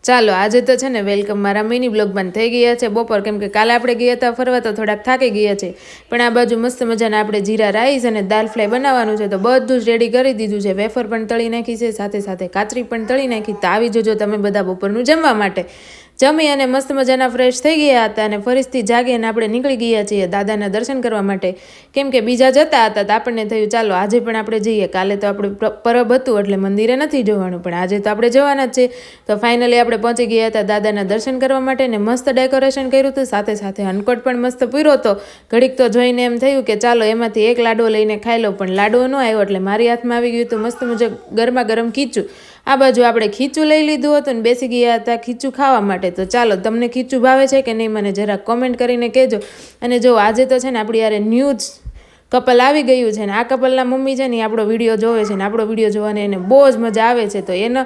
ચાલો આજે તો છે ને વેલકમ મારા મિની બ્લોગમાં થઈ ગયા છે બપોર, કેમ કે કાલે આપણે ગયા હતા ફરવા તો થોડાક થાકી ગયા છે. પણ આ બાજુ મસ્ત મજાના આપણે જીરા રાઈસ અને દાલ ફ્રાય બનાવવાનું છે, તો બધું જ રેડી કરી દીધું છે. વેફર પણ તળી નાખી છે, સાથે સાથે કાચરી પણ તળી નાખી. તો આવી જજો તમે બધા બપોરનું જમવા માટે. જમી અને મસ્ત મજાના ફ્રેશ થઈ ગયા હતા અને ફરીથી જાગી અને આપણે નીકળી ગયા છીએ દાદાના દર્શન કરવા માટે, કેમ કે બીજા જતા હતા તો આપણને થયું ચાલો આજે પણ આપણે જઈએ. કાલે તો આપણે પરબ હતું એટલે મંદિરે નથી જવાનું, પણ આજે તો આપણે જવાના જ છે. તો ફાઇનલી આપણે પહોંચી ગયા હતા દાદાના દર્શન કરવા માટે ને મસ્ત ડેકોરેશન કર્યું હતું, સાથે સાથે અનકોટ પણ મસ્ત પૂર્યો હતો. ઘડીક તો જોઈને એમ થયું કે ચાલો એમાંથી એક લાડવો લઈને ખાઈ લો, પણ લાડવો ન આવ્યો એટલે મારી હાથમાં આવી ગયું હતું મસ્ત મજા ગરમા ગરમ ખીચું. આ બાજુ આપણે ખીચું લઈ લીધું હતું ને બેસી ગયા હતા ખીચું ખાવા માટે. તો ચાલો તમને ખીચું ભાવે છે કે નહીં મને જરા કોમેન્ટ કરીને કહેજો. અને જો આજે તો છે ને આપણી યારે ન્યૂઝ કપલ આવી ગયું છે ને આ કપલના મમ્મી છે ને એ આપણો વિડીયો જોવે છે ને આપણો વિડીયો જોવાની એને બહુ જ મજા આવે છે. તો એનો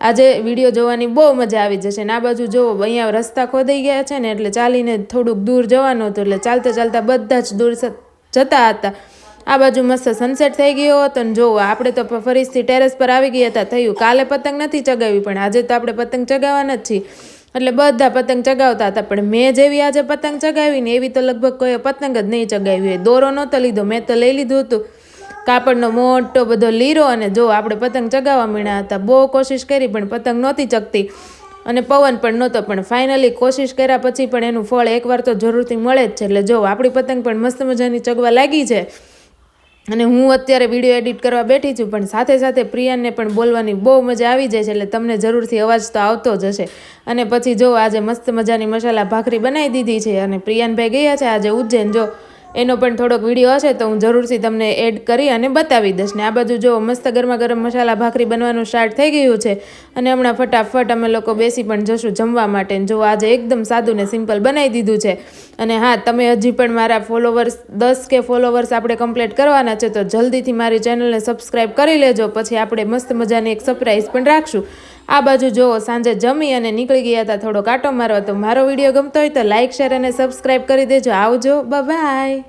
આજે વિડીયો જોવાની બહુ મજા આવી જશે. ને આ બાજુ જો અહીંયા રસ્તા ખોદાઈ ગયા છે ને એટલે ચાલીને થોડુંક દૂર જવાનું હતું, એટલે ચાલતા ચાલતા બધા જ દૂર જતા હતા. આ બાજુ મસ્ત સનસેટ થઈ ગયો હતો ને જોવો આપણે તો ફરીથી ટેરેસ પર આવી ગયા હતા. થયું કાલે પતંગ નથી ચગાવી, પણ આજે તો આપણે પતંગ ચગાવવાના જ છીએ, એટલે બધા પતંગ ચગાવતા હતા. પણ મેં જેવી આજે પતંગ ચગાવી ને એવી તો લગભગ કોઈ પતંગ જ નહીં ચગાવી હોય. દોરો નહોતો લીધો, મેં તો લઈ લીધું હતું કાપડનો મોટો બધો લીરો, અને જો આપણે પતંગ ચગાવવા માંડ્યા હતા. બહુ કોશિશ કરી પણ પતંગ નહોતી ચગતી અને પવન પણ નહોતો, પણ ફાઇનલી કોશિશ કર્યા પછી પણ એનું ફળ એકવાર તો જરૂરથી મળે જ છે. એટલે જો આપણી પતંગ પણ મસ્ત મજાની ચગવા લાગી છે. અને હું અત્યારે વિડીયો એડિટ કરવા બેઠી છું, પણ સાથે સાથે પ્રિયાનને પણ બોલવાની બહુ મજા આવી જાય છે, એટલે તમને જરૂરથી અવાજ તો આવતો જ હશે. અને પછી જો આજે મસ્ત મજાની મસાલા ભાખરી બનાવી દીધી છે અને પ્રિયાનભાઈ ગયા છે આજે ઉજ્જૈન. જો એનો પણ થોડોક વિડીયો હશે તો હું જરૂરથી તમને એડ કરી અને બતાવી દઈશ. ને આ બાજુ જો મસ્ત ગરમા ગરમ મસાલા ભાખરી બનવાનું સ્ટાર્ટ થઈ ગયું છે અને હમણાં ફટાફટ અમે લોકો બેસી પણ જશું જમવા માટે. જો આજે એકદમ સાદું ને સિમ્પલ બનાવી દીધું છે. અને હા, તમે હજી પણ મારા ફોલોવર્સ 10K ફોલોવર્સ આપણે કમ્પ્લીટ કરવાના છે, તો જલ્દીથી મારી ચેનલને સબસ્ક્રાઈબ કરી લેજો. પછી આપણે મસ્ત મજાની એક સરપ્રાઈઝ પણ રાખશું. આ બાજુ જો સાંજે જમી અને નીકળી ગયા હતા થોડો કાંટો મારવા. તો મારો વિડીયો ગમતો હોય તો લાઇક, શેર અને સબસ્ક્રાઈબ કરી દેજો. આવજો, બાય.